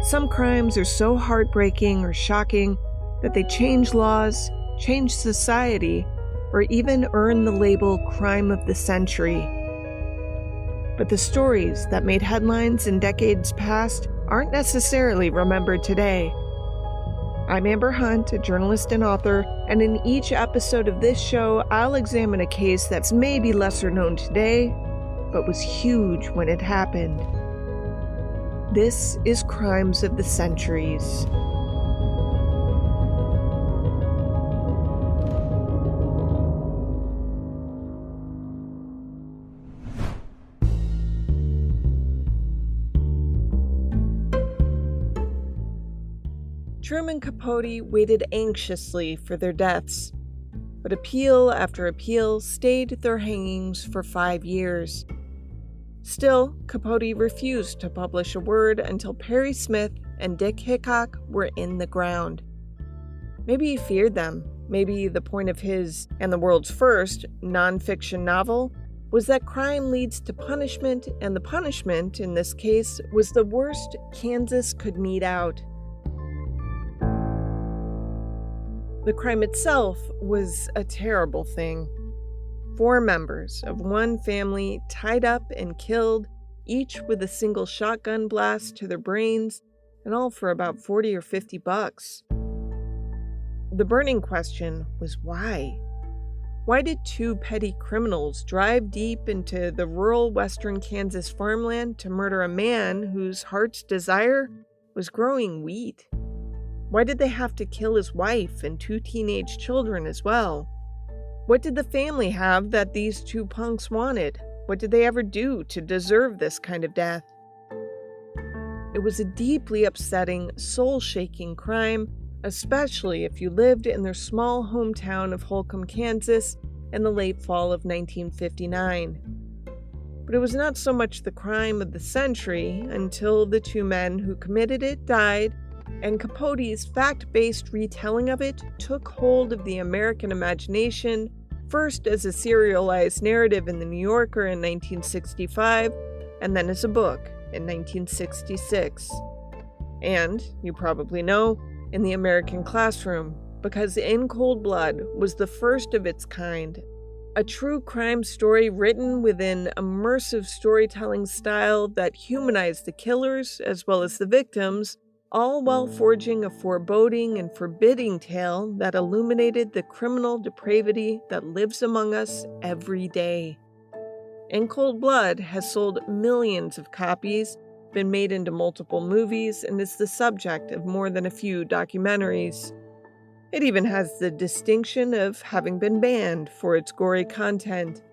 Some crimes are so heartbreaking or shocking that they change laws, change society, or even earn the label crime of the century. But the stories that made headlines in decades past aren't necessarily remembered today. I'm Amber Hunt, a journalist and author, and in each episode of this show, I'll examine a case that's maybe lesser known today, but was huge when it happened. This is Crimes of the Centuries. Truman Capote waited anxiously for their deaths, but appeal after appeal stayed their hangings for 5 years. Still, Capote refused to publish a word until Perry Smith and Dick Hickok were in the ground. Maybe he feared them. Maybe the point of his, and the world's first, nonfiction novel was that crime leads to punishment, and the punishment, in this case, was the worst Kansas could mete out. The crime itself was a terrible thing. 4 members of one family tied up and killed, each with a single shotgun blast to their brains, and all for about $40 or $50. The burning question was why? Why did 2 petty criminals drive deep into the rural western Kansas farmland to murder a man whose heart's desire was growing wheat? Why did they have to kill his wife and 2 teenage children as well? What did the family have that these 2 punks wanted? What did they ever do to deserve this kind of death? It was a deeply upsetting, soul-shaking crime, especially if you lived in their small hometown of Holcomb, Kansas, in the late fall of 1959. But it was not so much the crime of the century until the 2 men who committed it died, and Capote's fact-based retelling of it took hold of the American imagination, first as a serialized narrative in The New Yorker in 1965, and then as a book in 1966. And, you probably know, in the American classroom, because In Cold Blood was the first of its kind, a true crime story written within immersive storytelling style that humanized the killers as well as the victims, all while forging a foreboding and forbidding tale that illuminated the criminal depravity that lives among us every day. In Cold Blood has sold millions of copies, been made into multiple movies, and is the subject of more than a few documentaries. It even has the distinction of having been banned for its gory content.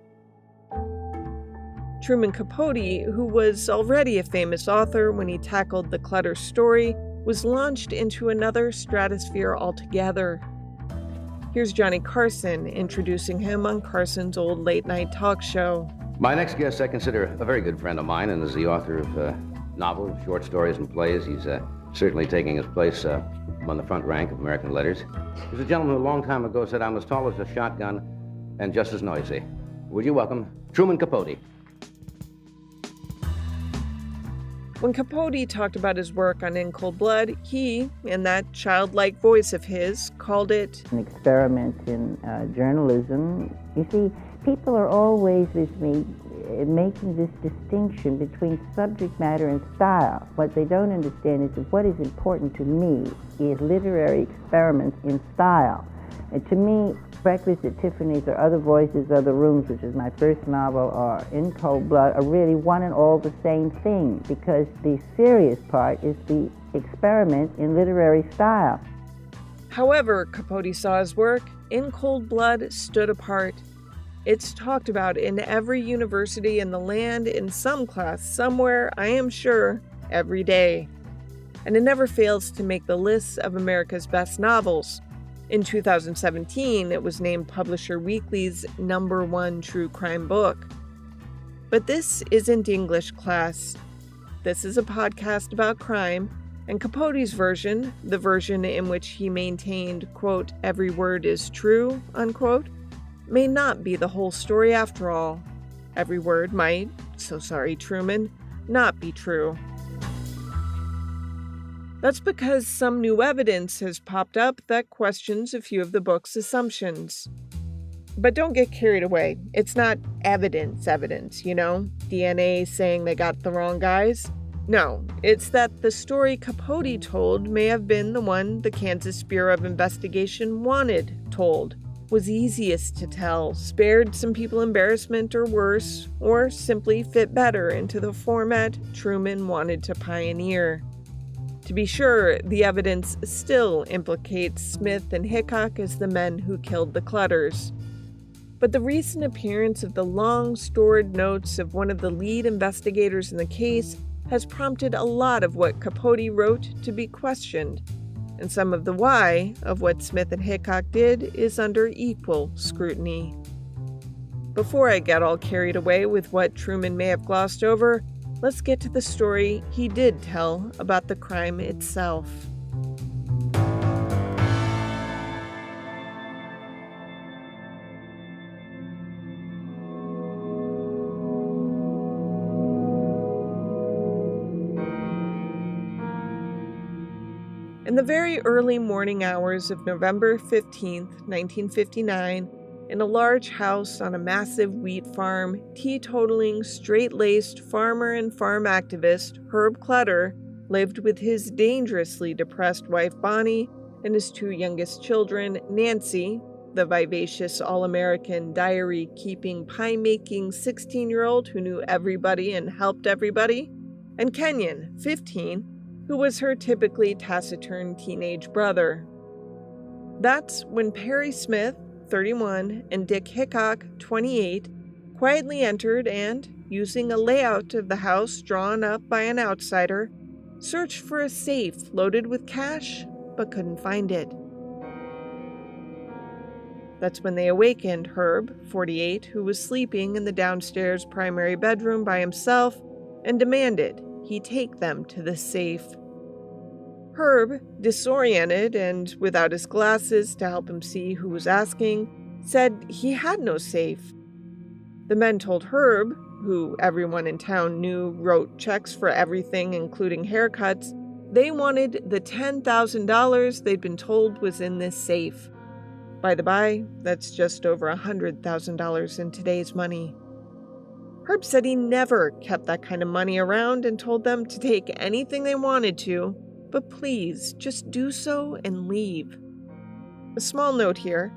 Truman Capote, who was already a famous author when he tackled the Clutter story, was launched into another stratosphere altogether. Here's Johnny Carson introducing him on Carson's old late-night talk show. My next guest I consider a very good friend of mine and is the author of novels, short stories, and plays. He's certainly taking his place on the front rank of American letters. He's a gentleman who a long time ago said, "I'm as tall as a shotgun and just as noisy." Would you welcome Truman Capote? When Capote talked about his work on In Cold Blood, he, in that childlike voice of his, called it an experiment in journalism. You see, people are always with me making this distinction between subject matter and style. What they don't understand is that what is important to me is literary experiments in style. And to me, Breakfast at Tiffany's or Other Voices, Other Rooms, which is my first novel, or In Cold Blood, are really one and all the same thing, because the serious part is the experiment in literary style. However Capote saw his work, In Cold Blood stood apart. It's talked about in every university in the land, in some class somewhere, I am sure, every day. And it never fails to make the lists of America's best novels. In 2017, it was named Publisher Weekly's #1 true crime book. But this isn't English class. This is a podcast about crime, and Capote's version, the version in which he maintained, quote, "every word is true," unquote, may not be the whole story after all. Every word might, so sorry Truman, not be true. That's because some new evidence has popped up that questions a few of the book's assumptions. But don't get carried away. It's not evidence, DNA saying they got the wrong guys. No, it's that the story Capote told may have been the one the Kansas Bureau of Investigation wanted told, was easiest to tell, spared some people embarrassment or worse, or simply fit better into the format Truman wanted to pioneer. To be sure, the evidence still implicates Smith and Hickok as the men who killed the Clutters. But the recent appearance of the long-stored notes of one of the lead investigators in the case has prompted a lot of what Capote wrote to be questioned, and some of the why of what Smith and Hickok did is under equal scrutiny. Before I get all carried away with what Truman may have glossed over, let's get to the story he did tell about the crime itself. In the very early morning hours of November 15, 1959, in a large house on a massive wheat farm, teetotaling, straight-laced farmer and farm activist Herb Clutter lived with his dangerously depressed wife Bonnie and his two youngest children, Nancy, the vivacious all-American diary-keeping, pie-making 16-year-old who knew everybody and helped everybody, and Kenyon, 15, who was her typically taciturn teenage brother. That's when Perry Smith, 31, and Dick Hickok, 28, quietly entered and, using a layout of the house drawn up by an outsider, searched for a safe loaded with cash, but couldn't find it. That's when they awakened Herb, 48, who was sleeping in the downstairs primary bedroom by himself, and demanded he take them to the safe. Herb, disoriented and without his glasses to help him see who was asking, said he had no safe. The men told Herb, who everyone in town knew wrote checks for everything including haircuts, they wanted the $10,000 they'd been told was in this safe. By the by, that's just over $100,000 in today's money. Herb said he never kept that kind of money around and told them to take anything they wanted to, but please, just do so and leave. A small note here.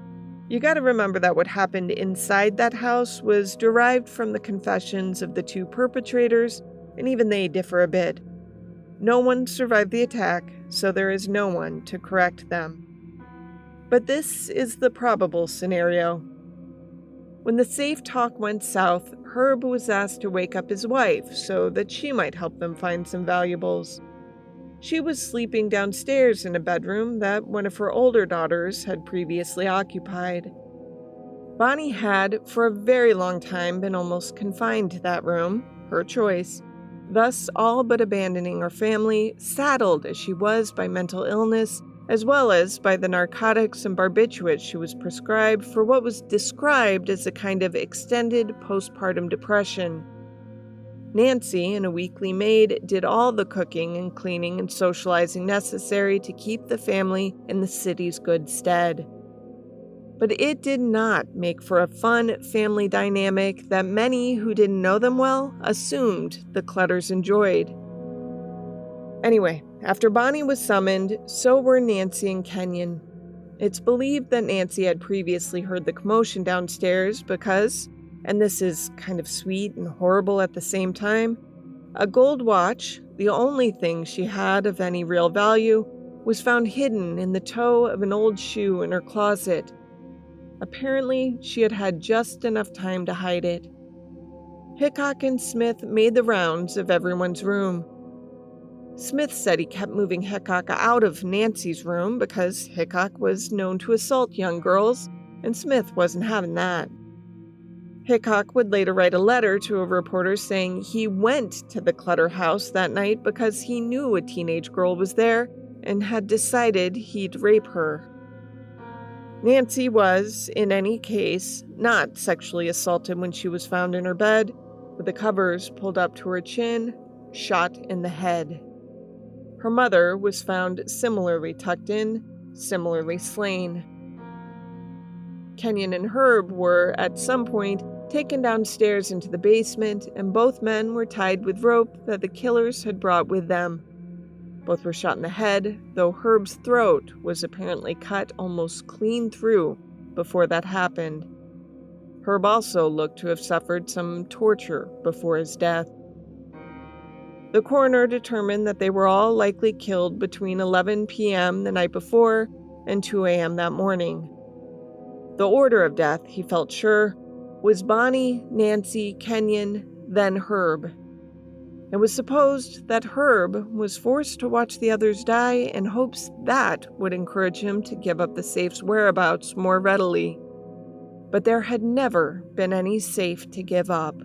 You gotta remember that what happened inside that house was derived from the confessions of the two perpetrators, and even they differ a bit. No one survived the attack, so there is no one to correct them. But this is the probable scenario. When the safe talk went south, Herb was asked to wake up his wife so that she might help them find some valuables. She was sleeping downstairs in a bedroom that one of her older daughters had previously occupied. Bonnie had, for a very long time, been almost confined to that room, her choice, thus all but abandoning her family, saddled as she was by mental illness, as well as by the narcotics and barbiturates she was prescribed for what was described as a kind of extended postpartum depression. Nancy and a weekly maid did all the cooking and cleaning and socializing necessary to keep the family in the city's good stead. But it did not make for a fun family dynamic that many who didn't know them well assumed the Clutters enjoyed. Anyway, after Bonnie was summoned, so were Nancy and Kenyon. It's believed that Nancy had previously heard the commotion downstairs because, and this is kind of sweet and horrible at the same time, a gold watch, the only thing she had of any real value, was found hidden in the toe of an old shoe in her closet. Apparently, she had had just enough time to hide it. Hickok and Smith made the rounds of everyone's room. Smith said he kept moving Hickok out of Nancy's room because Hickok was known to assault young girls, and Smith wasn't having that. Hickok would later write a letter to a reporter saying he went to the Clutter house that night because he knew a teenage girl was there and had decided he'd rape her. Nancy was, in any case, not sexually assaulted when she was found in her bed, with the covers pulled up to her chin, shot in the head. Her mother was found similarly tucked in, similarly slain. Kenyon and Herb were, at some point, taken downstairs into the basement, and both men were tied with rope that the killers had brought with them. Both were shot in the head, though Herb's throat was apparently cut almost clean through before that happened. Herb also looked to have suffered some torture before his death. The coroner determined that they were all likely killed between 11 p.m. the night before and 2 a.m. that morning. The order of death, he felt sure, was Bonnie, Nancy, Kenyon, then Herb. It was supposed that Herb was forced to watch the others die in hopes that would encourage him to give up the safe's whereabouts more readily. But there had never been any safe to give up.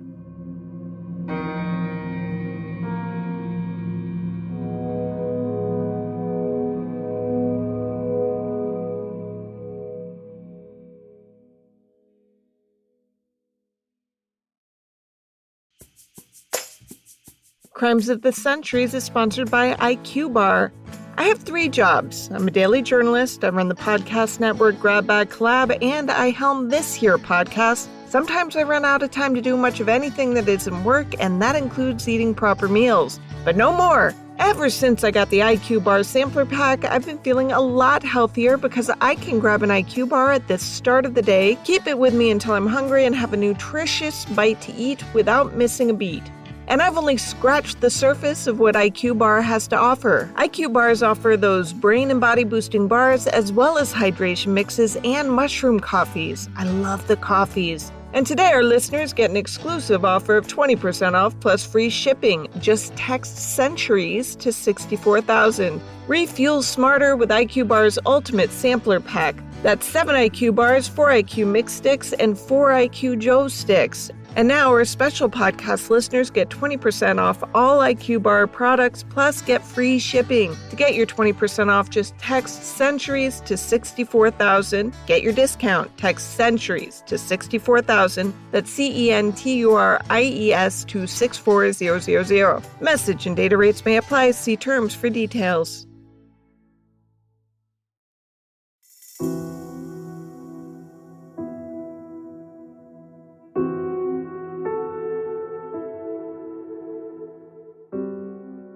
Crimes of the Centuries is sponsored by IQ Bar. I have 3 jobs. I'm a daily journalist, I run the podcast network Grab Bag Collab, and I helm this here podcast. Sometimes I run out of time to do much of anything that isn't work, and that includes eating proper meals. But no more! Ever since I got the IQ Bar sampler pack, I've been feeling a lot healthier because I can grab an IQ Bar at the start of the day, keep it with me until I'm hungry, and have a nutritious bite to eat without missing a beat. And I've only scratched the surface of what IQ Bar has to offer. IQ Bars offer those brain and body boosting bars as well as hydration mixes and mushroom coffees. I love the coffees. And today our listeners get an exclusive offer of 20% off plus free shipping. Just text Centuries to 64,000. Refuel smarter with IQ Bar's Ultimate Sampler Pack. That's 7 IQ Bars, 4 IQ Mix Sticks, and 4 IQ Joe Sticks. And now our special podcast listeners get 20% off all IQ Bar products plus get free shipping. To get your 20% off, just text Centuries to 64,000. Get your discount. Text Centuries to 64,000. That's CENTURIES to 64000. Message and data rates may apply. See terms for details.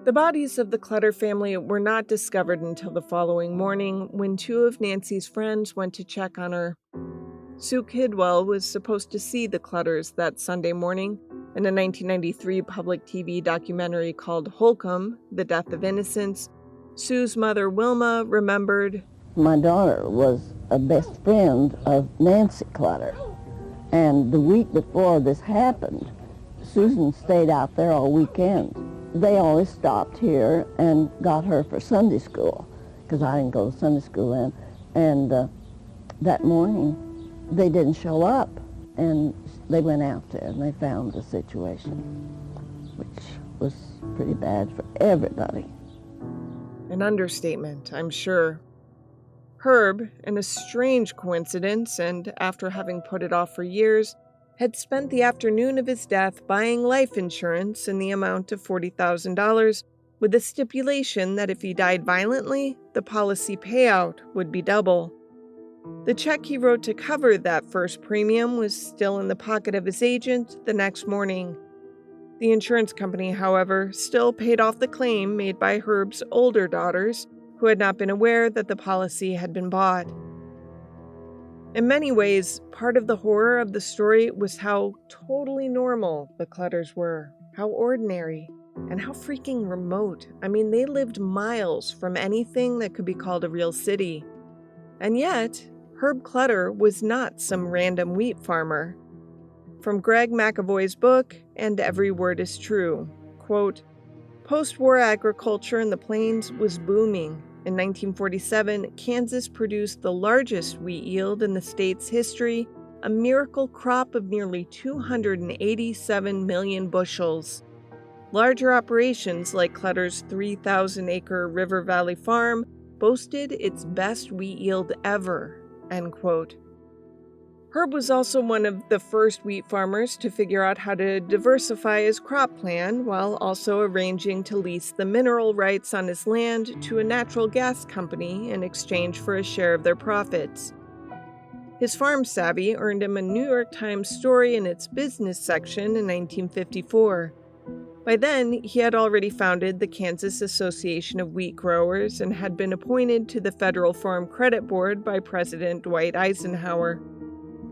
The bodies of the Clutter family were not discovered until the following morning when 2 of Nancy's friends went to check on her. Sue Kidwell was supposed to see the Clutters that Sunday morning in a 1993 public TV documentary called Holcomb, The Death of Innocence. Sue's mother, Wilma, remembered, "My daughter was a best friend of Nancy Clutter, and the week before this happened, Susan stayed out there all weekend. They always stopped here and got her for Sunday school, because I didn't go to Sunday school then. And that morning, they didn't show up, and they went out there and they found the situation, which was pretty bad for everybody." An understatement, I'm sure. Herb, in a strange coincidence, and after having put it off for years, had spent the afternoon of his death buying life insurance in the amount of $40,000, with the stipulation that if he died violently, the policy payout would be double. The check he wrote to cover that first premium was still in the pocket of his agent the next morning. The insurance company, however, still paid off the claim made by Herb's older daughters, who had not been aware that the policy had been bought. In many ways, part of the horror of the story was how totally normal the Clutters were, how ordinary, and how freaking remote. I mean, they lived miles from anything that could be called a real city. And yet, Herb Clutter was not some random wheat farmer. From Greg McAvoy's book, And Every Word is True, quote, "Post-war agriculture in the plains was booming. In 1947, Kansas produced the largest wheat yield in the state's history, a miracle crop of nearly 287 million bushels. Larger operations like Clutter's 3,000-acre River Valley farm boasted its best wheat yield ever," end quote. Herb was also one of the first wheat farmers to figure out how to diversify his crop plan while also arranging to lease the mineral rights on his land to a natural gas company in exchange for a share of their profits. His farm savvy earned him a New York Times story in its business section in 1954. By then, he had already founded the Kansas Association of Wheat Growers and had been appointed to the Federal Farm Credit Board by President Dwight Eisenhower.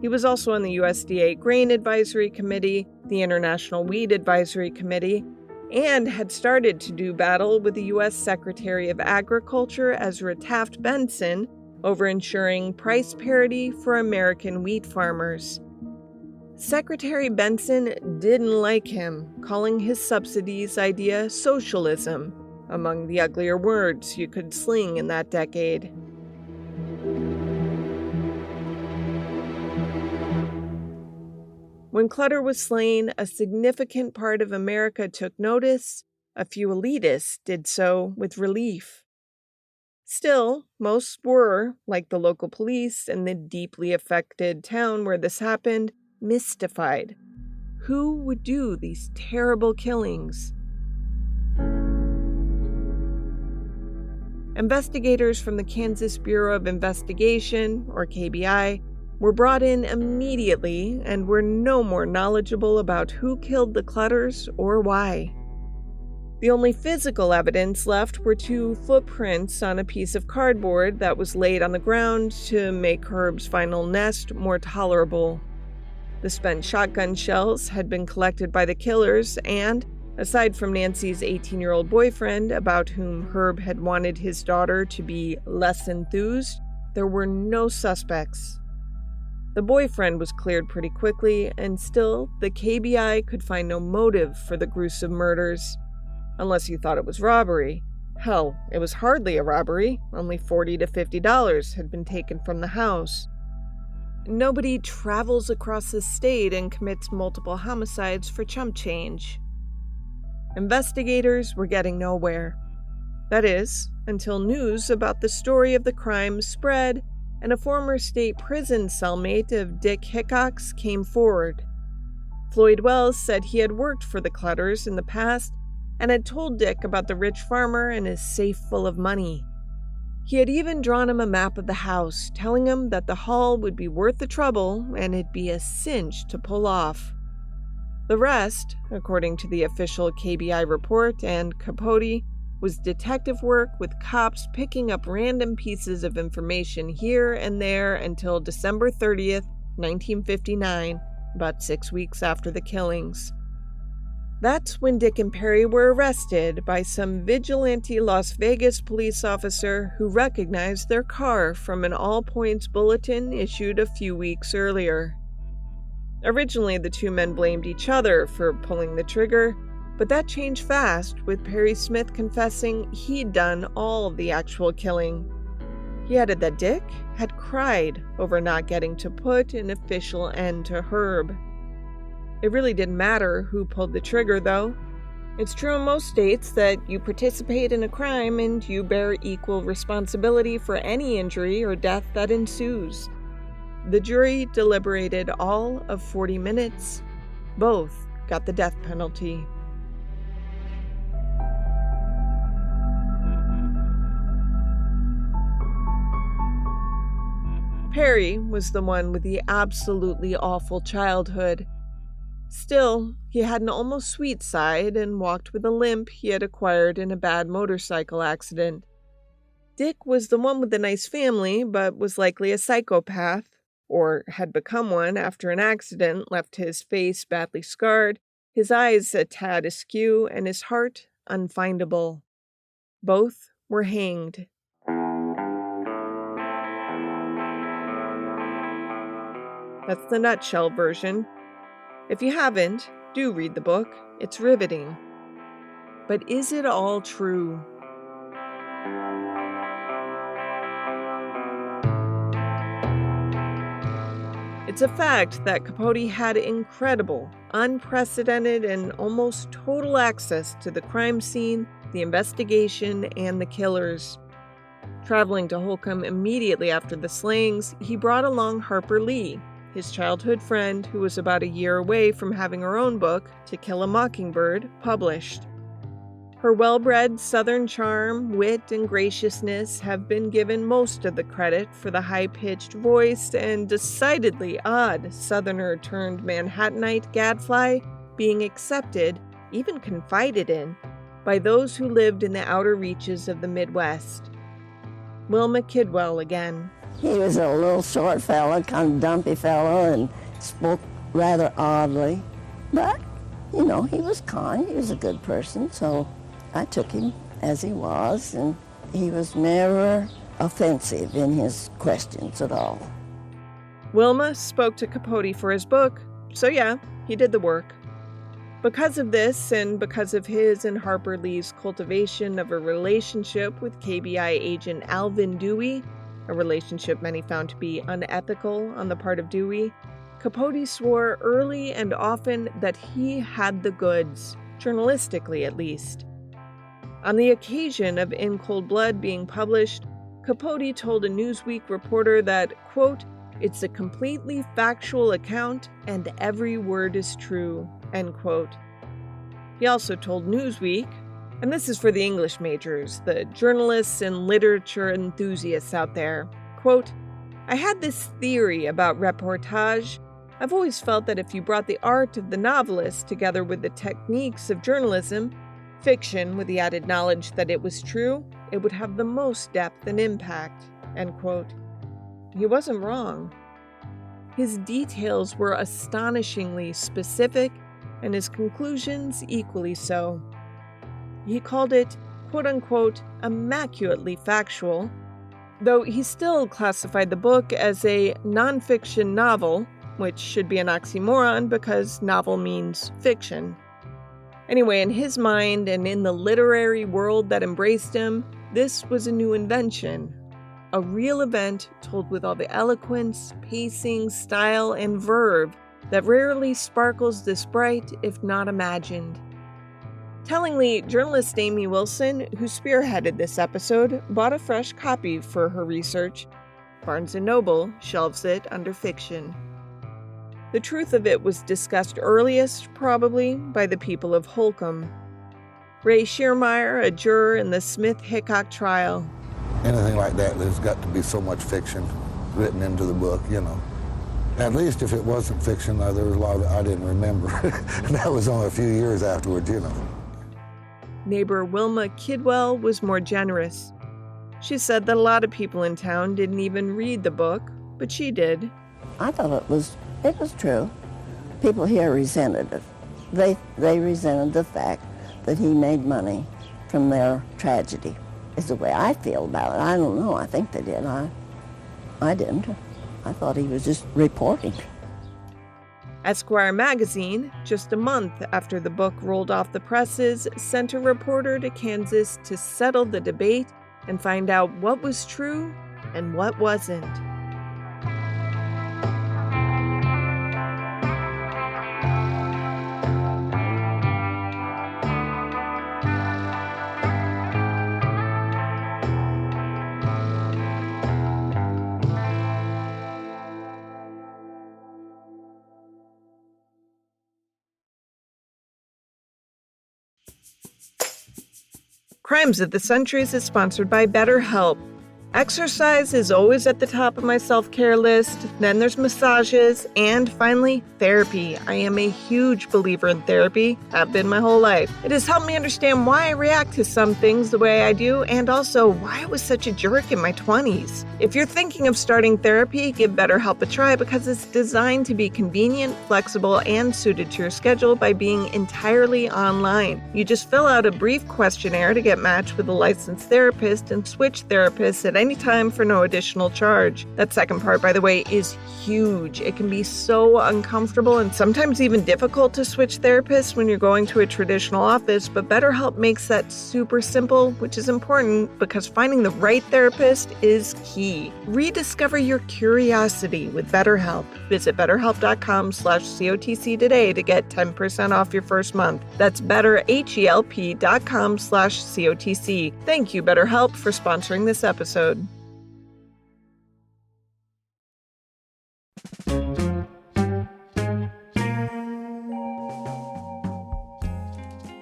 He was also on the USDA Grain Advisory Committee, the International Wheat Advisory Committee, and had started to do battle with the U.S. Secretary of Agriculture Ezra Taft Benson over ensuring price parity for American wheat farmers. Secretary Benson didn't like him, calling his subsidies idea socialism, among the uglier words you could sling in that decade. When Clutter was slain, a significant part of America took notice. A few elitists did so with relief. Still, most were, like the local police and the deeply affected town where this happened, mystified. Who would do these terrible killings? Investigators from the Kansas Bureau of Investigation, or KBI, were brought in immediately and were no more knowledgeable about who killed the Clutters or why. The only physical evidence left were 2 footprints on a piece of cardboard that was laid on the ground to make Herb's final nest more tolerable. The spent shotgun shells had been collected by the killers and, aside from Nancy's 18-year-old boyfriend, about whom Herb had wanted his daughter to be less enthused, there were no suspects. The boyfriend was cleared pretty quickly, and still, the KBI could find no motive for the gruesome murders. Unless you thought it was robbery. Hell, it was hardly a robbery. Only $40 to $50 had been taken from the house. Nobody travels across the state and commits multiple homicides for chump change. Investigators were getting nowhere. That is, until news about the story of the crime spread and a former state prison cellmate of Dick Hickok's came forward. Floyd Wells said he had worked for the Clutters in the past and had told Dick about the rich farmer and his safe full of money. He had even drawn him a map of the house, telling him that the haul would be worth the trouble and it'd be a cinch to pull off. The rest, according to the official KBI report and Capote, was detective work with cops picking up random pieces of information here and there until December 30th, 1959, about 6 weeks after the killings. That's when Dick and Perry were arrested by some vigilante Las Vegas police officer who recognized their car from an all-points bulletin issued a few weeks earlier. Originally, the 2 men blamed each other for pulling the trigger, but that changed fast, with Perry Smith confessing he'd done all of the actual killing. He added that Dick had cried over not getting to put an official end to Herb. It really didn't matter who pulled the trigger, though. It's true in most states that you participate in a crime and you bear equal responsibility for any injury or death that ensues. The jury deliberated all of 40 minutes. Both got the death penalty. Perry was the one with the absolutely awful childhood. Still, he had an almost sweet side and walked with a limp he had acquired in a bad motorcycle accident. Dick was the one with the nice family, but was likely a psychopath, or had become one after an accident left his face badly scarred, his eyes a tad askew, and his heart unfindable. Both were hanged. That's the nutshell version. If you haven't, do read the book. It's riveting. But is it all true? It's a fact that Capote had incredible, unprecedented, and almost total access to the crime scene, the investigation, and the killers. Traveling to Holcomb immediately after the slayings, he brought along Harper Lee, his childhood friend who was about a year away from having her own book, To Kill a Mockingbird, published. Her well-bred Southern charm, wit, and graciousness have been given most of the credit for the high-pitched voice and decidedly odd Southerner-turned-Manhattanite gadfly being accepted, even confided in, by those who lived in the outer reaches of the Midwest. Wilma Kidwell again. He was a little short fellow, kind of dumpy fellow, and spoke rather oddly. But, you know, he was kind. He was a good person, so I took him as he was, and he was never offensive in his questions at all. Wilma spoke to Capote for his book, so yeah, he did the work. Because of this, and because of his and Harper Lee's cultivation of a relationship with KBI agent Alvin Dewey, a relationship many found to be unethical on the part of Dewey, Capote swore early and often that he had the goods, journalistically at least. On the occasion of In Cold Blood being published, Capote told a Newsweek reporter that, quote, "It's a completely factual account and every word is true," end quote. He also told Newsweek, and this is for the English majors, the journalists and literature enthusiasts out there, quote, "I had this theory about reportage. I've always felt that if you brought the art of the novelist together with the techniques of journalism, fiction with the added knowledge that it was true, it would have the most depth and impact," end quote. He wasn't wrong. His details were astonishingly specific, and his conclusions equally so. He called it, quote-unquote, immaculately factual, though he still classified the book as a nonfiction novel, which should be an oxymoron because novel means fiction. Anyway, in his mind and in the literary world that embraced him, this was a new invention. A real event told with all the eloquence, pacing, style, and verve that rarely sparkles this bright, if not imagined. Tellingly, journalist Amy Wilson, who spearheaded this episode, bought a fresh copy for her research. Barnes & Noble shelves it under fiction. The truth of it was discussed earliest, probably, by the people of Holcomb. Ray Schiermeyer, a juror in the Smith-Hickok trial. Anything like that, there's got to be so much fiction written into the book, you know. At least if it wasn't fiction, there was a lot of it I didn't remember. That was only a few years afterwards, you know. Neighbor Wilma Kidwell was more generous. She said that a lot of people in town didn't even read the book, but she did. I thought it was true. People here resented it. They resented the fact that he made money from their tragedy. Is the way I feel about it. I don't know. I think they did. I didn't. I thought he was just reporting. Esquire magazine, just a month after the book rolled off the presses, sent a reporter to Kansas to settle the debate and find out what was true and what wasn't. Crimes of the Centuries is sponsored by BetterHelp. Exercise is always at the top of my self-care list. Then there's massages, and finally, therapy. I am a huge believer in therapy. Have been my whole life. It has helped me understand why I react to some things the way I do, and also why I was such a jerk in my 20s. If you're thinking of starting therapy, give BetterHelp a try because it's designed to be convenient, flexible, and suited to your schedule by being entirely online. You just fill out a brief questionnaire to get matched with a licensed therapist and switch therapists at any time for no additional charge. That second part, by the way, is huge. It can be so uncomfortable and sometimes even difficult to switch therapists when you're going to a traditional office, but BetterHelp makes that super simple, which is important because finding the right therapist is key. Rediscover your curiosity with BetterHelp. Visit betterhelp.com/COTC today to get 10% off your first month. That's betterhelp.com/COTC. Thank you, BetterHelp, for sponsoring this episode.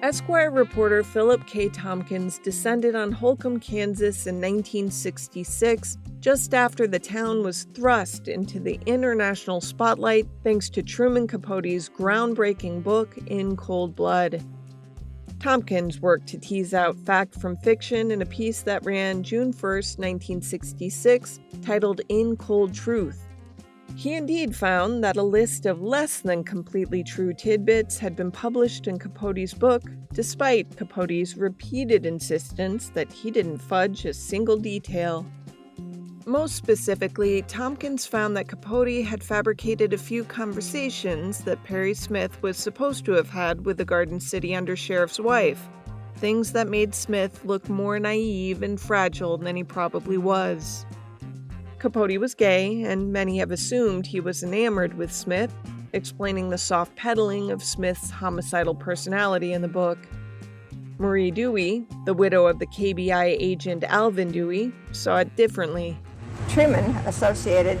Esquire reporter Philip K. Tompkins descended on Holcomb, Kansas in 1966, just after the town was thrust into the international spotlight thanks to Truman Capote's groundbreaking book, In Cold Blood. Tompkins worked to tease out fact from fiction in a piece that ran June 1st, 1966, titled In Cold Truth. He indeed found that a list of less than completely true tidbits had been published in Capote's book, despite Capote's repeated insistence that he didn't fudge a single detail. Most specifically, Tompkins found that Capote had fabricated a few conversations that Perry Smith was supposed to have had with the Garden City undersheriff's wife, things that made Smith look more naive and fragile than he probably was. Capote was gay, and many have assumed he was enamored with Smith, explaining the soft peddling of Smith's homicidal personality in the book. Marie Dewey, the widow of the KBI agent Alvin Dewey, saw it differently. Truman associated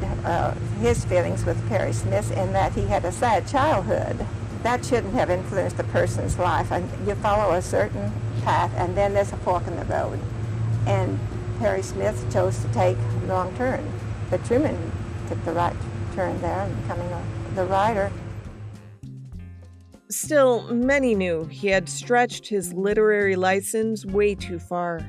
his feelings with Perry Smith in that he had a sad childhood. That shouldn't have influenced a person's life. And you follow a certain path, and then there's a fork in the road. And Perry Smith chose to take the wrong turn, but Truman took the right turn there and becoming the writer. Still, many knew he had stretched his literary license way too far.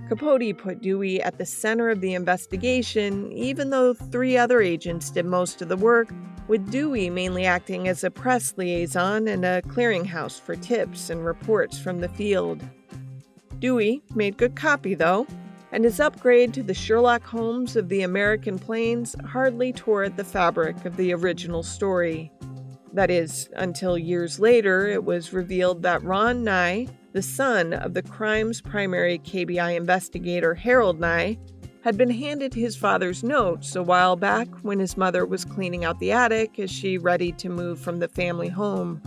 Capote put Dewey at the center of the investigation, even though 3 other agents did most of the work, with Dewey mainly acting as a press liaison and a clearinghouse for tips and reports from the field. Dewey made good copy, though, and his upgrade to the Sherlock Holmes of the American plains hardly tore at the fabric of the original story. That is, until years later it was revealed that Ron Nye, the son of the crime's primary KBI investigator Harold Nye, had been handed his father's notes a while back when his mother was cleaning out the attic as she readied to move from the family home.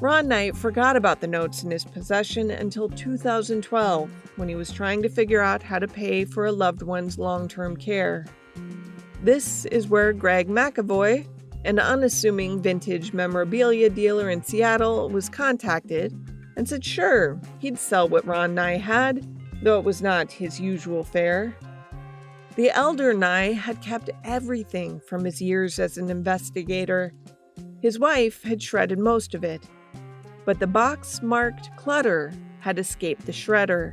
Ron Knight forgot about the notes in his possession until 2012, when he was trying to figure out how to pay for a loved one's long-term care. This is where Greg McAvoy, an unassuming vintage memorabilia dealer in Seattle, was contacted and said sure, he'd sell what Ron Nye had, though it was not his usual fare. The elder Nye had kept everything from his years as an investigator. His wife had shredded most of it, but the box marked Clutter had escaped the shredder.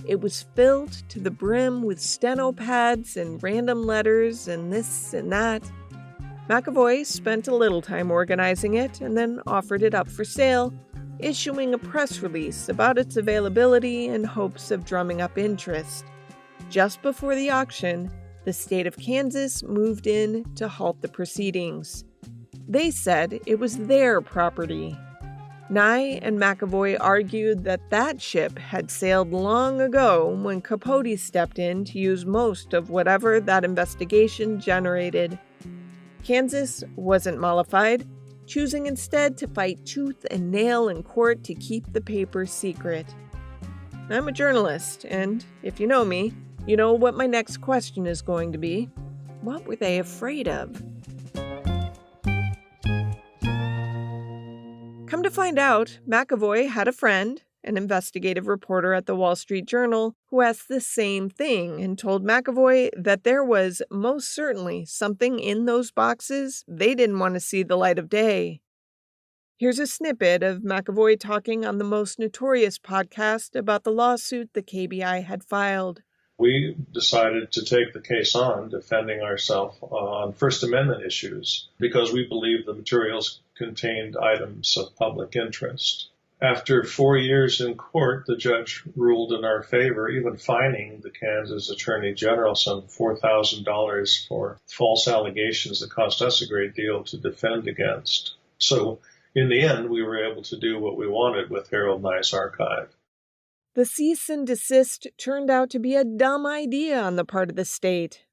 It was filled to the brim with steno pads and random letters and this and that. McAvoy spent a little time organizing it and then offered it up for sale, issuing a press release about its availability in hopes of drumming up interest. Just before the auction, the state of Kansas moved in to halt the proceedings. They said it was their property. Nye and McAvoy argued that ship had sailed long ago when Capote stepped in to use most of whatever that investigation generated. Kansas wasn't mollified, choosing instead to fight tooth and nail in court to keep the paper secret. I'm a journalist, and if you know me, you know what my next question is going to be. What were they afraid of? Come to find out, McAvoy had a friend, an investigative reporter at the Wall Street Journal, who asked the same thing and told McAvoy that there was most certainly something in those boxes they didn't want to see the light of day. Here's a snippet of McAvoy talking on the most notorious podcast about the lawsuit the KBI had filed. We decided to take the case on, defending ourselves on First Amendment issues, because we believe the materials contained items of public interest. After 4 years in court, the judge ruled in our favor, even fining the Kansas Attorney General some $4,000 for false allegations that cost us a great deal to defend against. So in the end, we were able to do what we wanted with Harold Nye's archive. The cease and desist turned out to be a dumb idea on the part of the state.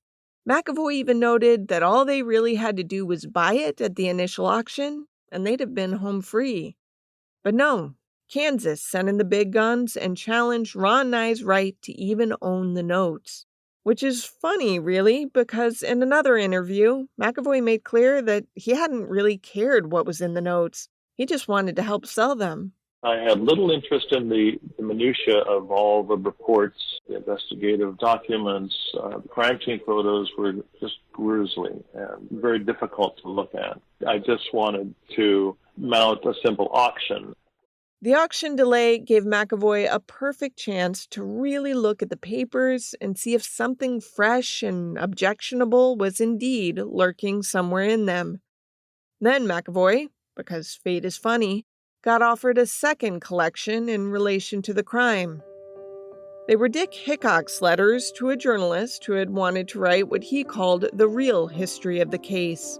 McAvoy even noted that all they really had to do was buy it at the initial auction, and they'd have been home free. But no, Kansas sent in the big guns and challenged Ron Nye's right to even own the notes. Which is funny, really, because in another interview, McAvoy made clear that he hadn't really cared what was in the notes. He just wanted to help sell them. I had little interest in the minutia of all the reports, the investigative documents. The crime scene photos were just grisly and very difficult to look at. I just wanted to mount a simple auction. The auction delay gave McAvoy a perfect chance to really look at the papers and see if something fresh and objectionable was indeed lurking somewhere in them. Then McAvoy, because fate is funny, got offered a second collection in relation to the crime. They were Dick Hickok's letters to a journalist who had wanted to write what he called the real history of the case.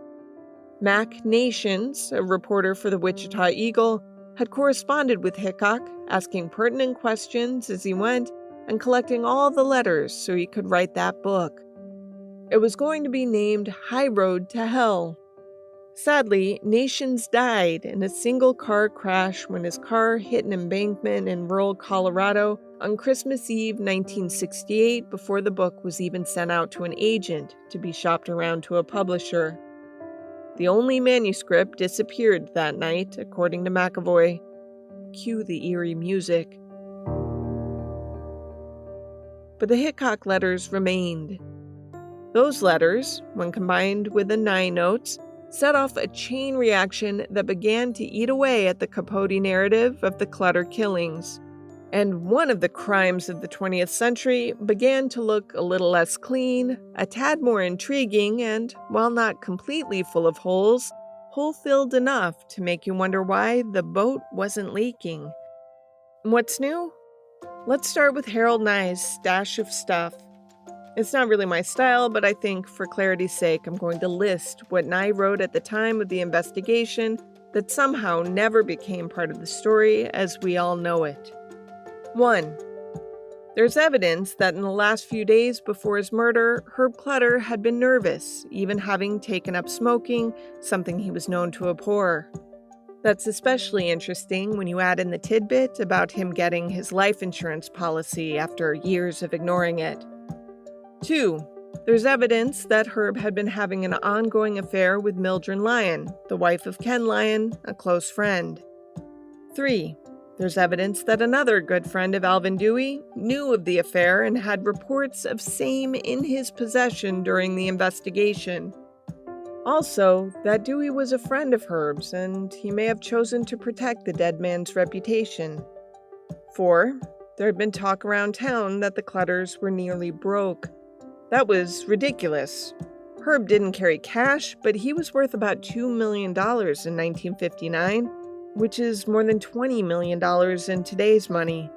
Mac Nations, a reporter for the Wichita Eagle, had corresponded with Hickok, asking pertinent questions as he went and collecting all the letters so he could write that book. It was going to be named High Road to Hell. Sadly, Nations died in a single-car crash when his car hit an embankment in rural Colorado on Christmas Eve 1968 before the book was even sent out to an agent to be shopped around to a publisher. The only manuscript disappeared that night, according to McAvoy. Cue the eerie music. But the Hickok letters remained. Those letters, when combined with the 9 notes, set off a chain reaction that began to eat away at the Capote narrative of the Clutter killings. And one of the crimes of the 20th century began to look a little less clean, a tad more intriguing, and, while not completely full of holes, hole-filled enough to make you wonder why the boat wasn't leaking. What's new? Let's start with Harold Nye's stash of stuff. It's not really my style, but I think for clarity's sake, I'm going to list what Nye wrote at the time of the investigation that somehow never became part of the story as we all know it. 1. There's evidence that in the last few days before his murder, Herb Clutter had been nervous, even having taken up smoking, something he was known to abhor. That's especially interesting when you add in the tidbit about him getting his life insurance policy after years of ignoring it. 2. There's evidence that Herb had been having an ongoing affair with Mildred Lyon, the wife of Ken Lyon, a close friend. 3. There's evidence that another good friend of Alvin Dewey knew of the affair and had reports of same in his possession during the investigation. Also, that Dewey was a friend of Herb's and he may have chosen to protect the dead man's reputation. 4. There had been talk around town that the Clutters were nearly broke. That was ridiculous. Herb didn't carry cash, but he was worth about $2 million in 1959, which is more than $20 million in today's money.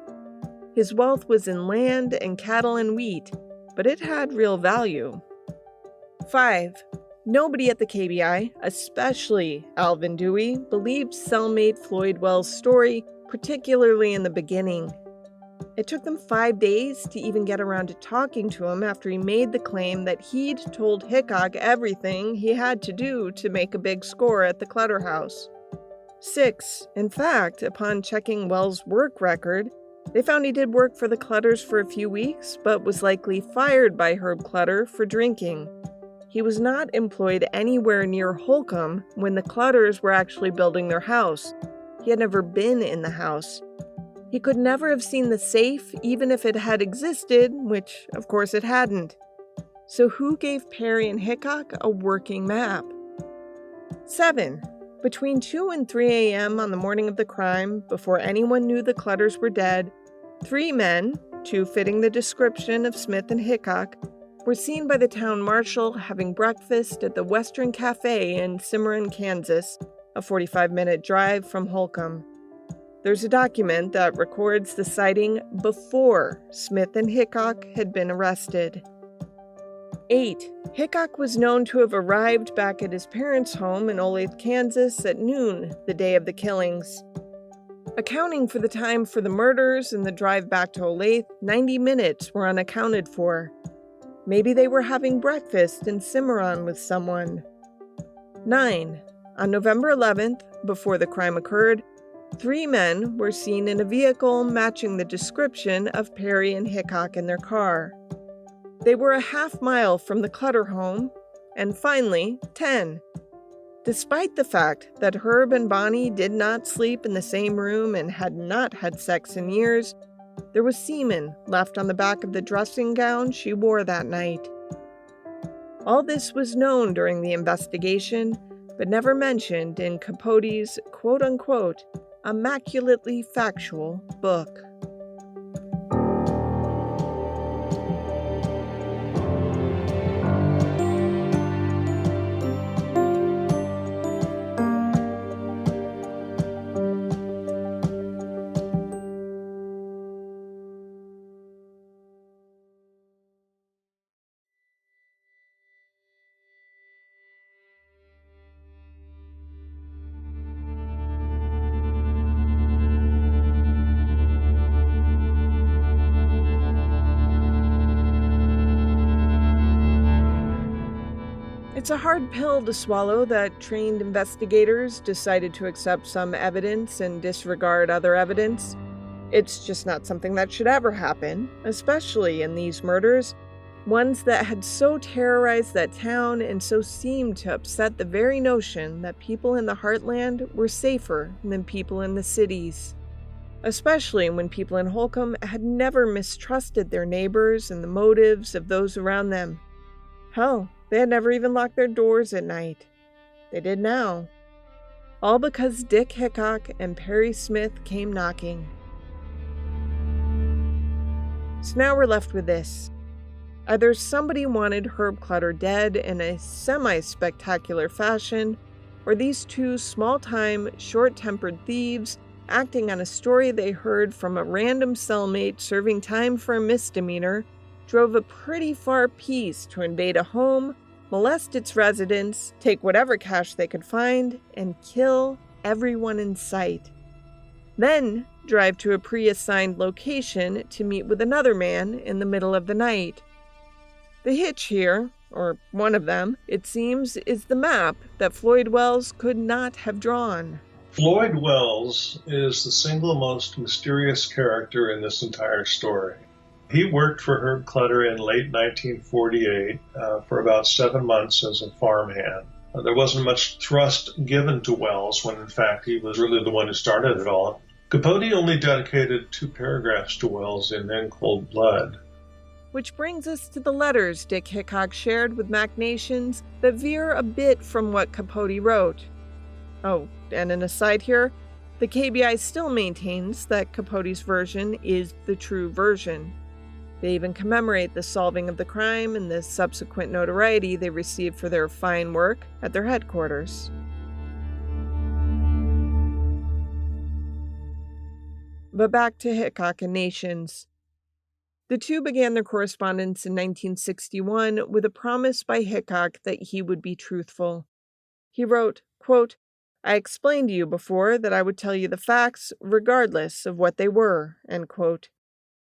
His wealth was in land and cattle and wheat, but it had real value. 5. Nobody at the KBI, especially Alvin Dewey, believed cellmate Floyd Wells' story, particularly in the beginning. It took them 5 days to even get around to talking to him after he made the claim that he'd told Hickok everything he had to do to make a big score at the Clutter house. 6. In fact, upon checking Wells' work record, they found he did work for the Clutters for a few weeks, but was likely fired by Herb Clutter for drinking. He was not employed anywhere near Holcomb when the Clutters were actually building their house. He had never been in the house. He could never have seen the safe, even if it had existed, which, of course, it hadn't. So who gave Perry and Hickok a working map? 7. Between 2 and 3 a.m. on the morning of the crime, before anyone knew the Clutters were dead, 3 men, 2 fitting the description of Smith and Hickok, were seen by the town marshal having breakfast at the Western Cafe in Cimarron, Kansas, a 45-minute drive from Holcomb. There's a document that records the sighting before Smith and Hickok had been arrested. 8. Hickok was known to have arrived back at his parents' home in Olathe, Kansas at noon the day of the killings. Accounting for the time for the murders and the drive back to Olathe, 90 minutes were unaccounted for. Maybe they were having breakfast in Cimarron with someone. 9. On November 11th, before the crime occurred, 3 men were seen in a vehicle matching the description of Perry and Hickok in their car. They were a half mile from the Clutter home. And finally, 10. Despite the fact that Herb and Bonnie did not sleep in the same room and had not had sex in years, there was semen left on the back of the dressing gown she wore that night. All this was known during the investigation, but never mentioned in Capote's quote-unquote immaculately factual book. It's a hard pill to swallow that trained investigators decided to accept some evidence and disregard other evidence. It's just not something that should ever happen, especially in these murders, ones that had so terrorized that town and so seemed to upset the very notion that people in the heartland were safer than people in the cities. Especially when people in Holcomb had never mistrusted their neighbors and the motives of those around them. Hell, they had never even locked their doors at night. They did now. All because Dick Hickok and Perry Smith came knocking. So now we're left with this. Either somebody wanted Herb Clutter dead in a semi-spectacular fashion, or these two small-time, short-tempered thieves acting on a story they heard from a random cellmate serving time for a misdemeanor drove a pretty far piece to invade a home, molest its residents, take whatever cash they could find, and kill everyone in sight. Then drive to a pre-assigned location to meet with another man in the middle of the night. The hitch here, or one of them, it seems, is the map that Floyd Wells could not have drawn. Floyd Wells is the single most mysterious character in this entire story. He worked for Herb Clutter in late 1948 for about 7 months as a farmhand. There wasn't much thrust given to Wells when, in fact, he was really the one who started it all. Capote only dedicated 2 paragraphs to Wells in Cold Blood. Which brings us to the letters Dick Hickok shared with machinations that veer a bit from what Capote wrote. Oh, and an aside here, the KBI still maintains that Capote's version is the true version. They even commemorate the solving of the crime and the subsequent notoriety they received for their fine work at their headquarters. But back to Hickok and Nations. The two began their correspondence in 1961 with a promise by Hickok that he would be truthful. He wrote, quote, "I explained to you before that I would tell you the facts regardless of what they were," end quote.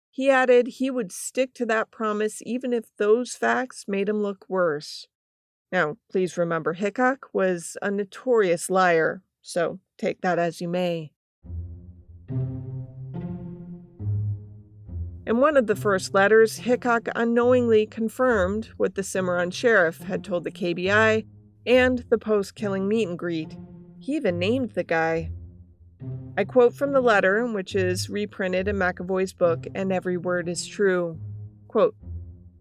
He added he would stick to that promise even if those facts made him look worse. Now, please remember Hickok was a notorious liar, so take that as you may. In one of the first letters, Hickok unknowingly confirmed what the Cimarron sheriff had told the KBI and the post-killing meet and greet. He even named the guy. I quote from the letter, which is reprinted in McAvoy's book, and every word is true. Quote,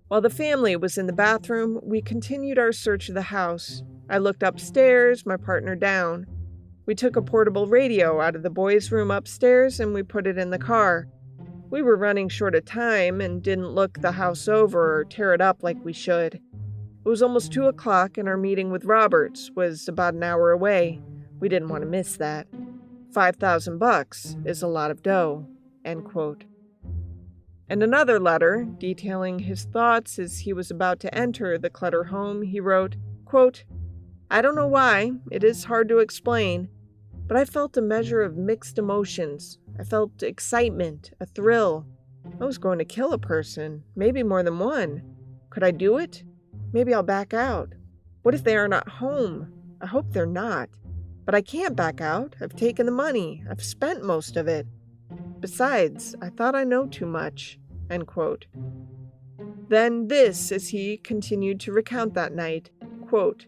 "While the family was in the bathroom, we continued our search of the house. I looked upstairs, my partner down. We took a portable radio out of the boys' room upstairs and we put it in the car. We were running short of time and didn't look the house over or tear it up like we should. It was almost 2 o'clock and our meeting with Roberts was about an hour away. We didn't want to miss that. $5,000 is a lot of dough," end quote. In another letter, detailing his thoughts as he was about to enter the Clutter home, he wrote, quote, "I don't know why, it is hard to explain, but I felt a measure of mixed emotions. I felt excitement, a thrill. I was going to kill a person, maybe more than one. Could I do it? Maybe I'll back out. What if they are not home? I hope they're not. But I can't back out. I've taken the money. I've spent most of it. Besides, I thought I know too much," end quote. Then this, as he continued to recount that night, quote,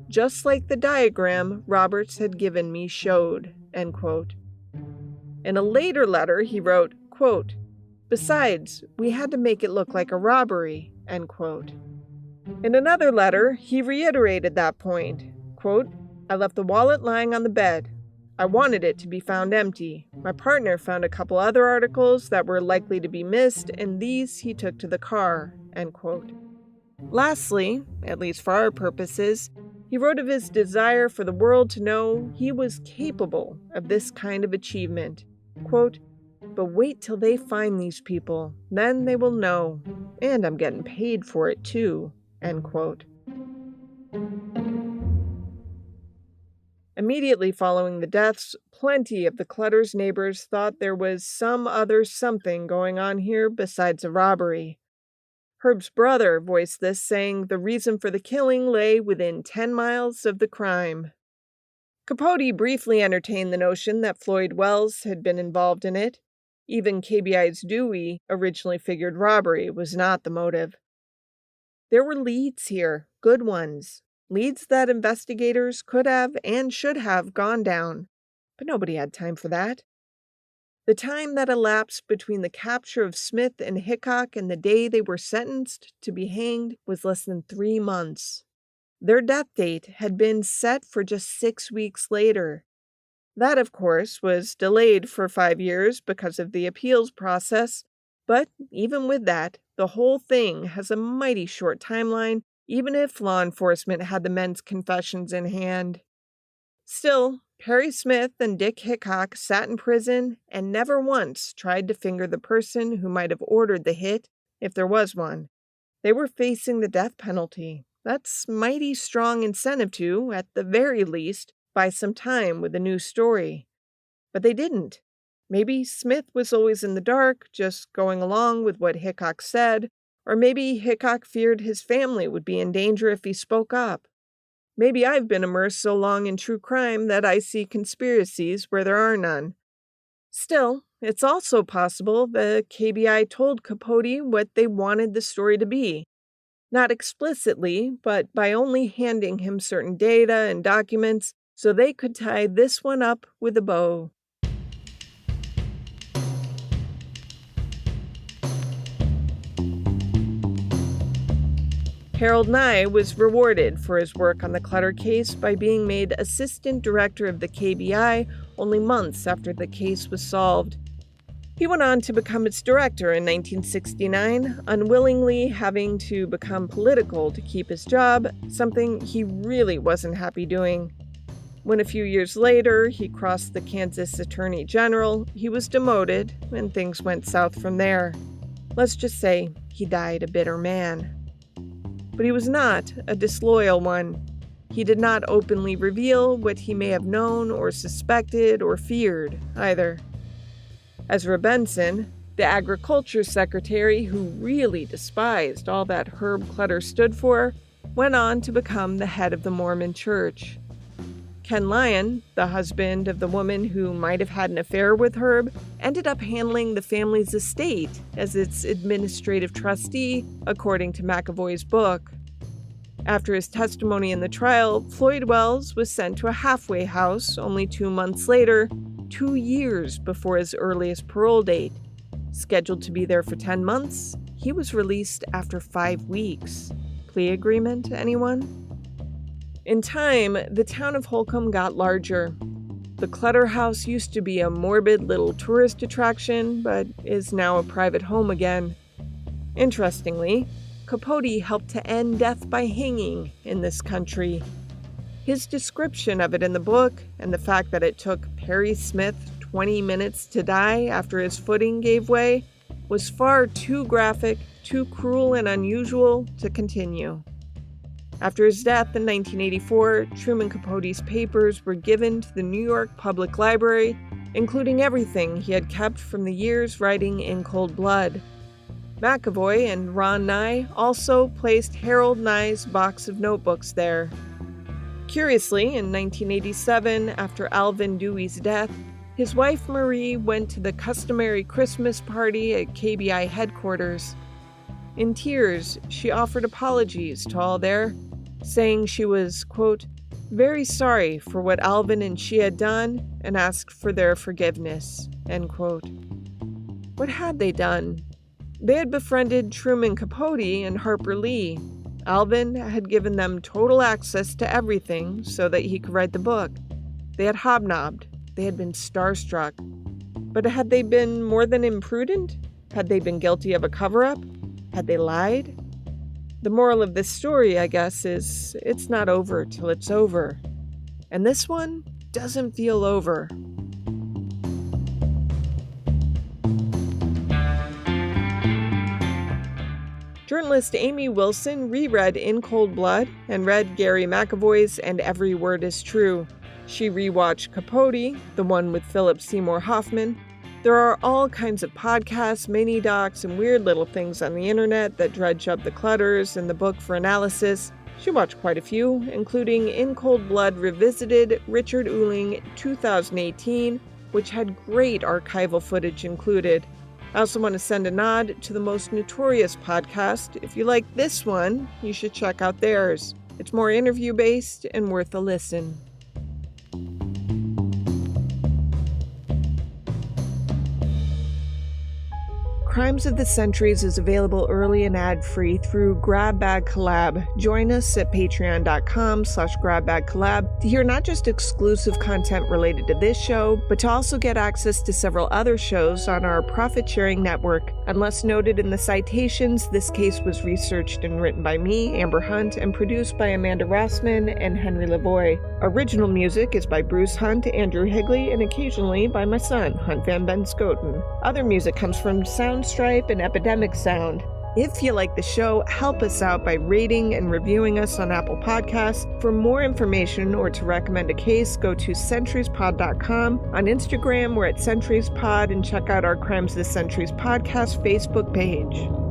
just like the diagram Roberts had given me showed, end quote. In a later letter, he wrote, quote, besides, we had to make it look like a robbery, end quote. In another letter, he reiterated that point, quote, I left the wallet lying on the bed. I wanted it to be found empty. My partner found a couple other articles that were likely to be missed, and these he took to the car, end quote. Lastly, at least for our purposes, he wrote of his desire for the world to know he was capable of this kind of achievement. Quote, but wait till they find these people, then they will know. And I'm getting paid for it too, end quote. Immediately following the deaths, plenty of the Clutter's neighbors thought there was some other something going on here besides a robbery. Herb's brother voiced this, saying the reason for the killing lay within 10 miles of the crime. Capote briefly entertained the notion that Floyd Wells had been involved in it. Even KBI's Dewey originally figured robbery was not the motive. There were leads here, good ones. Leads that investigators could have and should have gone down, but nobody had time for that. The time that elapsed between the capture of Smith and Hickok and the day they were sentenced to be hanged was less than 3 months. Their death date had been set for just 6 weeks later. That, of course, was delayed for 5 years because of the appeals process, but even with that, the whole thing has a mighty short timeline, even if law enforcement had the men's confessions in hand. Still, Perry Smith and Dick Hickok sat in prison and never once tried to finger the person who might have ordered the hit, if there was one. They were facing the death penalty. That's mighty strong incentive to, at the very least, buy some time with a new story. But they didn't. Maybe Smith was always in the dark, just going along with what Hickok said, or maybe Hickok feared his family would be in danger if he spoke up. Maybe I've been immersed so long in true crime that I see conspiracies where there are none. Still, it's also possible the KBI told Capote what they wanted the story to be. Not explicitly, but by only handing him certain data and documents so they could tie this one up with a bow. Harold Nye was rewarded for his work on the Clutter case by being made assistant director of the KBI only months after the case was solved. He went on to become its director in 1969, unwillingly having to become political to keep his job, something he really wasn't happy doing. When a few years later he crossed the Kansas Attorney General, he was demoted, and things went south from there. Let's just say he died a bitter man. But he was not a disloyal one. He did not openly reveal what he may have known or suspected or feared, either. Ezra Benson, the agriculture secretary who really despised all that Herb Clutter stood for, went on to become the head of the Mormon Church. Ken Lyon, the husband of the woman who might have had an affair with Herb, ended up handling the family's estate as its administrative trustee, according to McAvoy's book. After his testimony in the trial, Floyd Wells was sent to a halfway house only 2 months later, 2 years before his earliest parole date. Scheduled to be there for 10 months, he was released after 5 weeks. Plea agreement, anyone? In time, the town of Holcomb got larger. The Clutter House used to be a morbid little tourist attraction, but is now a private home again. Interestingly, Capote helped to end death by hanging in this country. His description of it in the book, and the fact that it took Perry Smith 20 minutes to die after his footing gave way, was far too graphic, too cruel and unusual to continue. After his death in 1984, Truman Capote's papers were given to the New York Public Library, including everything he had kept from the years writing in cold blood. McAvoy and Ron Nye also placed Harold Nye's box of notebooks there. Curiously, in 1987, after Alvin Dewey's death, his wife Marie went to the customary Christmas party at KBI headquarters. In tears, she offered apologies to all there, saying she was, quote, very sorry for what Alvin and she had done and asked for their forgiveness, end quote. What had they done? They had befriended Truman Capote and Harper Lee. Alvin had given them total access to everything so that he could write the book. They had hobnobbed. They had been starstruck. But had they been more than imprudent? Had they been guilty of a cover-up? Had they lied? The moral of this story, I guess, is it's not over till it's over. And this one doesn't feel over. Journalist Amy Wilson reread In Cold Blood and read Gary McAvoy's And Every Word Is True. She rewatched Capote, the one with Philip Seymour Hoffman. There are all kinds of podcasts, mini-docs, and weird little things on the internet that dredge up the clutters in the book for analysis. She watched quite a few, including In Cold Blood Revisited, Richard Uhling 2018, which had great archival footage included. I also want to send a nod to the most notorious podcast. If you like this one, you should check out theirs. It's more interview-based and worth a listen. Crimes of the Centuries is available early and ad-free through Grab Bag Collab. Join us at patreon.com/GrabBagCollab to hear not just exclusive content related to this show, but to also get access to several other shows on our profit-sharing network. Unless noted in the citations, this case was researched and written by me, Amber Hunt, and produced by Amanda Rossman and Henry Lavoie. Original music is by Bruce Hunt, Andrew Higley, and occasionally by my son, Hunt Van Ben Scoten. Other music comes from Soundstripe and Epidemic Sound. If you like the show, help us out by rating and reviewing us on Apple Podcasts. For more information or to recommend a case, go to centuriespod.com. On Instagram, we're at centuriespod, and check out our Crimes of the Centuries podcast Facebook page.